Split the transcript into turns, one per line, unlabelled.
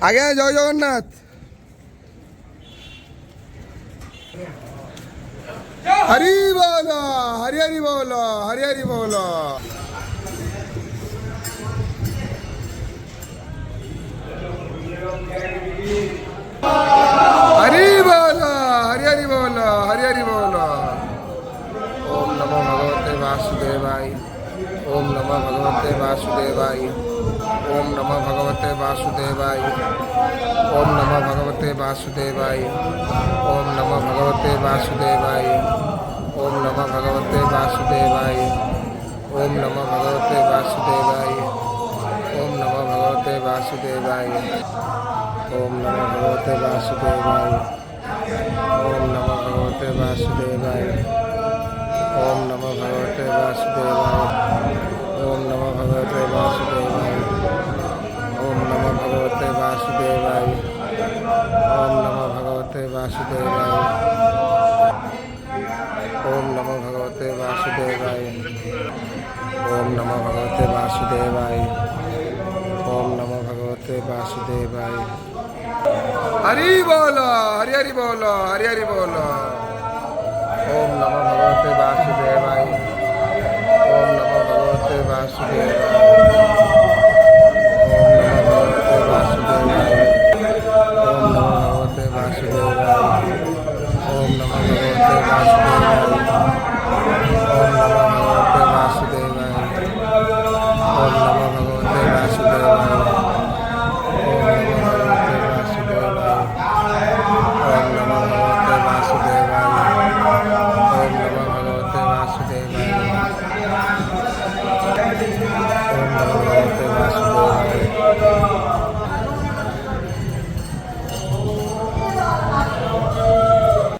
আগে জয় জগন্নাথ। হরি বল, হরি হরি বল, হরি হরি বল। হরি বল, হরি হরি বল, হরি হরি বল। ওম নমো ভগবতে বাসুদেবায়, ওম নমো ভগবতে বাসুদেবায়, ওম নমো ভগবতে বাসুদেবায়, ওম নমো ভগবতে বাসুদেবায়, ওম নমো ভগবতে বাসুদেবায়, ওম নমো ভগবতে বাসুদেবায়, ওম নমো ভগবতে বাসুদেবায়, ওম নমো ভগবতে বাসুদেবায়, ওম নমো ভগবতে বাসুদেবায়, ওম নমো ভগবতে বাসুদেবায়, ওম নমো ভগবতে বাসুদেবায়, ওম নমো ভগবতে বাসুদেবায়, ওম নমো ভগবতে বাসুদেবায়, ওম নমো ভগবতে বাসুদেবায়, ওম নমো ভগবতে বাসুদেবায়, ওম নমো ভগবতে বাসুদেবায়, ওম নমো ভগবতে বাসুদেবায়। হরি বল, হরি হরি বল, হরি হরি বল। ওম নমো ভগবতে বাসুদেবায়, ওম নমো ভগবতে বাসুদেবায়, ওম নমো ভগবতে বাসুদেবায়, ওম নমো ভগবতে বাসুদেবায়, ওম নমো ভগবতে বাসুদেবায়, ওম নমো ভগবতে বাসুদেবায়, ওম নমো ভগবতে বাসুদেবায়, ওম নমো ভগবতে বাসুদেবায়, ওম নমো ভগবতে বাসুদেবায়, ওম নমো ভগবতে বাসুদেবায়, ওম নমো ভগবতে বাসুদেবায়।